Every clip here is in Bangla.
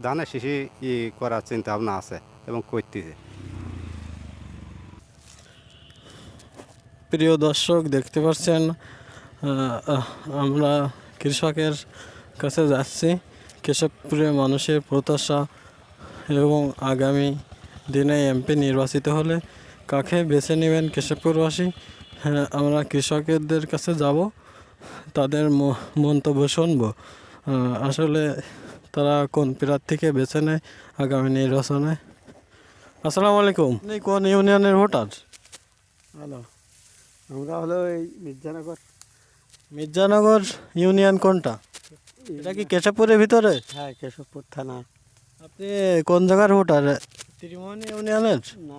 ধানের শীষই করার চিন্তা ভাবনা আছে এবং করতেছে। প্রিয় দর্শক, দেখতে পাচ্ছেন আমরা কৃষকের কাছে যাচ্ছি। কেশবপুরে মানুষের প্রত্যাশা এবং আগামী দিনে এমপি নির্বাচিত হলে কাকে বেছে নেবেন কেশবপুরবাসী। আমরা কৃষকদের কাছে যাব, তাদের মন্তব্য শুনব। আসলে তারা কোন প্রার্থীকে বেছে নেয় আগামী নির্বাচনে। আসসালামু আলাইকুম, আপনি কোন ইউনিয়নের ভোটার? হ্যালো, আমরা হলো এই মির্জানগর। মির্জানগর ইউনিয়ন কোনটা? এটা কি কেশবপুরের ভিতরে? হ্যাঁ, কেশবপুর থানা। আপনি কোন জায়গার ভোটার? ত্রিমোহনী ইউনিয়নের? না,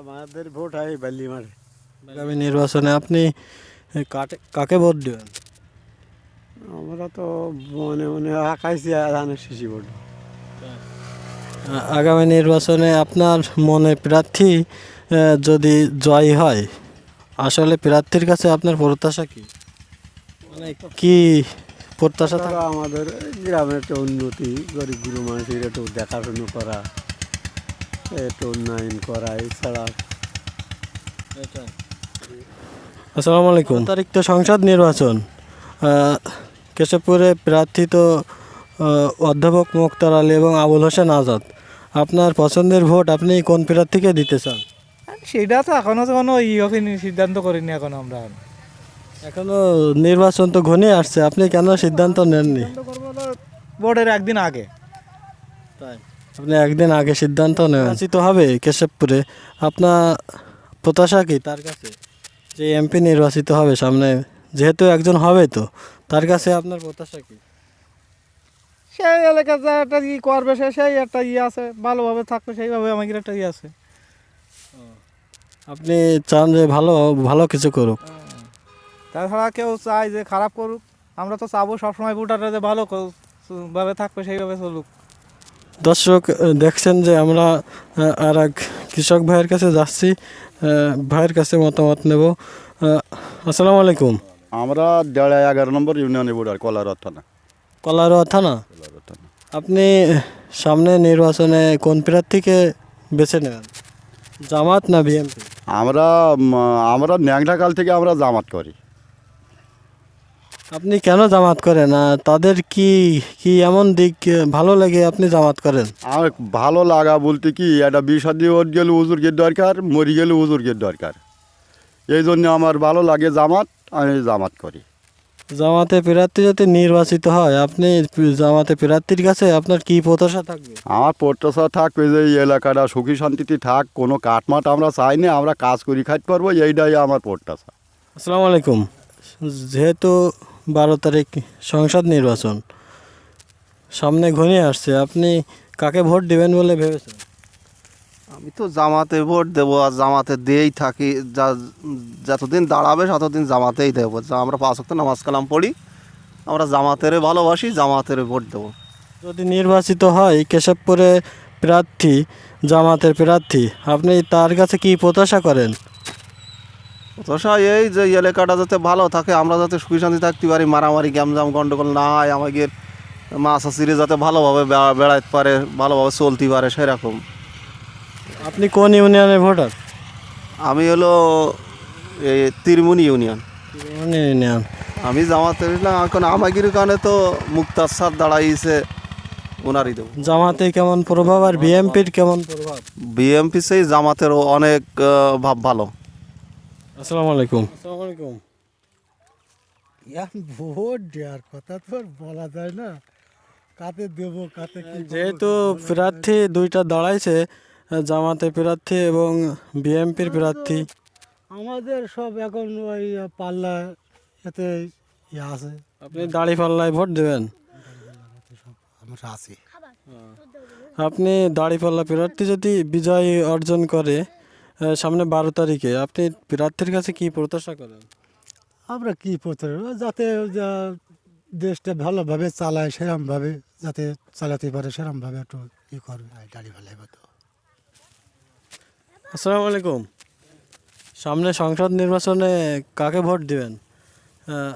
আমাদের ভোট হয় বাল্লিমারে। আগামী নির্বাচনে আপনি কাকে ভোট দেবেন? আমরা তো মনে মনে আকাইছি ধানের শিশি ভোট। আগামী নির্বাচনে আপনার মনে প্রার্থী যদি জয় হয়, আসলে প্রার্থীর কাছে আপনার প্রত্যাশা কি, মানে কি প্রত্যাশা থাকে? আমাদের গ্রামের একটা উন্নতি, গরিব গুরু মানুষের একটু দেখাশুনো করা, একটু উন্নয়ন করা, এছাড়া আসসালামু আলাইকুম। তারিখ তো সংসদ নির্বাচন। কেশবপুরে প্রার্থী তো অধ্যাপক মোক্তার আলী এবং আবুল হোসেন আজাদ। আপনার পছন্দের ভোট আপনি কোন প্রার্থীকে দিতে চান? সেটা তো এখনো তো কোনো সিদ্ধান্ত করিনি এখনো আমরা। এখনো নির্বাচন তো ঘনিয়ে আসছে, আপনি কেন সিদ্ধান্ত নেননি? ভোটের একদিন আগে। তাই আপনি একদিন আগে সিদ্ধান্ত নির্বাচিত হবে কেশবপুরে, আপনার প্রত্যাশা কি তার কাছে, যে এমপি নির্বাচিত হবে সামনে, যেহেতু একজন হবে, তো তার কাছে আপনার প্রত্যাশা কি? সেই এলাকাতে একটা করবে, সেই একটা আছে, ভালোভাবে থাকবে, সেইভাবে আমাদের একটা আছে। আপনি চান যে ভালো ভালো কিছু করুক? তাছাড়া কেউ চায় যে খারাপ করুক? আমরা তো চাবো সবসময় ভোটাররা যে ভালো ভাবে থাকবে, সেইভাবে চলুক। দর্শক, দেখছেন যে আমরা আর এক কৃষক ভাইয়ের কাছে যাচ্ছি, ভাইয়ের কাছে মতামত নেব। আসসালামু আলাইকুম। আমরা 11 নম্বর ইউনিয়নে ভোটার, কলারোয়া থানা। কলারোয়া থানা। আপনি সামনে নির্বাচনে কোন প্রার্থীকে বেছে নেবেন, জামাত না বিএনপি? আমরা ন্যাংটা কাল থেকে আমরা জামাত করি। আপনি কেন জামাত করেন? তাদের কি কি এমন দিক ভালো লাগে আপনি জামাত করেন? আমার ভালো লাগা বলতে কি, একটা বিষাদি ওট গেলে উজুরগের দরকার, মরি গেলে উজুরগের দরকার। এই জন্য আমার ভালো লাগে জামাত, আমি জামাত করি। জামাতে প্রার্থী যদি নির্বাচিত হয়, আপনি জামাতে প্রার্থীর কাছে আপনার কি প্রত্যাশা থাকবে? আমার প্রত্যাশা থাকবে যে এই এলাকাটা সুখী শান্তিতে থাক, কোনো কাটমাট আমরা চাই না, আমরা কাজ করি খাইতে পারবো, এইটাই আমার প্রত্যাশা। আসসালামু আলাইকুম। যেহেতু 12 তারিখ সংসদ নির্বাচন সামনে ঘনিয়ে আসছে, আপনি কাকে ভোট দিবেন বলে ভেবেছেন? আমি তো জামাতে ভোট দেবো, আর জামাতে দিয়েই থাকি। যতদিন দাঁড়াবে ততদিন জামাতেই দেবো। আমরা 5 ওয়াক্ত নামাজ কালাম পড়ি, আমরা জামাতের ভালোবাসি, জামাতের ভোট দেবো। যদি নির্বাচিত হয় কেশবপুরে প্রার্থী, জামাতের প্রার্থী, আপনি তার কাছে কি প্রত্যাশা করেন? প্রত্যাশা এই যে এলাকাটা যাতে ভালো থাকে, আমরা যাতে সুখী শান্তি থাকতে পারি, মারামারি গ্যামজাম গন্ডগোল না হয়, আমাদের মাছ আসিরে যাতে ভালোভাবে বেড়াইতে পারে, ভালোভাবে চলতে পারে, সেরকম। আপনি কোন ইউনিয়নের ভোটার? আমি হলো এই ত্রিমোহনী ইউনিয়ন। ইউনিয়ন। আমি জামাতের না, এখন আমাদের কানে তো মুক্তার স্যার দাঁড়াইছে, ওনারই দেবো। জামাতে কেমন প্রভাব আর বিএনপির কেমন প্রভাব? বিএমপি সেই জামাতের অনেক ভাব ভালো। আসসালামু আলাইকুম। আসসালামু আলাইকুম। ভোট দেওয়ার কথা তো আর বলা যায় না, কাতে দেবো কাতে কি। যেহেতু প্রার্থী দুইটা দাঁড়াইছে, জামাতে প্রার্থী এবং বিএনপির প্রার্থী, আমাদের সব এখন ওই পাল্লা এতে আছে। আপনি দাঁড়িপাল্লায় ভোট দেবেন? আমরা আছি। আপনি দাঁড়িপাল্লা প্রার্থী যদি বিজয় অর্জন করে সামনে 12 তারিখে, আপনি প্রার্থীর কাছে কি প্রত্যাশা করেন? আমরা কি করতে যাতে দেশটা ভালোভাবে চালায়, সেরকমভাবে যাতে চালাতে পারে, সেরকমভাবে একটু ই করবে, দাঁড়িয়ে ফেলাইবে তো। আসসালামু আলাইকুম। সামনে সংসদ নির্বাচনে কাকে ভোট দিবেন?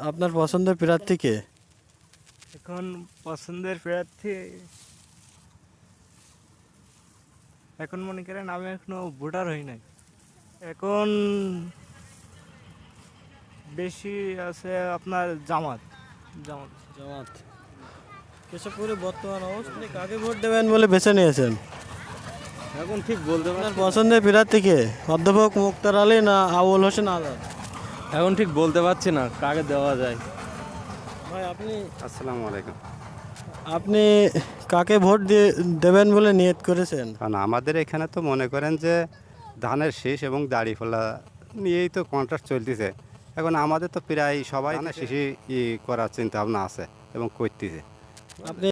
আপনার পছন্দের প্রার্থীকে? এখন পছন্দের প্রার্থী এখন মনে করেন আমি এখনো ভোটার হই নাই। এখন বেশি আছে আপনার জামাত। জামাত। কেশবপুরে বর্তমান অবস্থানে কাকে ভোট দেবেন বলে বেছে নিয়েছেন? এখন ঠিক বলতে আপনার পছন্দের প্রার্থী কে? অধ্যাপক মুক্তার আলী না আবুল হোসেন আজাদ? এখন ঠিক বলতে পারছি না কাকে দেওয়া যায়। ভাই আপনি আসসালামু আলাইকুম। আপনি কাকে ভোট দিয়ে দেবেন বলে নিয়ত করেছেন? কারণ আমাদের এখানে তো মনে করেন যে ধানের শীষ এবং দাড়ি ফেলা নিয়েই তো কন্ট্রাক্ট চলতেছে। এখন আমাদের তো প্রায় সবাই ধানের শীষই করার চিন্তা ভাবনা আছে এবং করতেছে। আপনি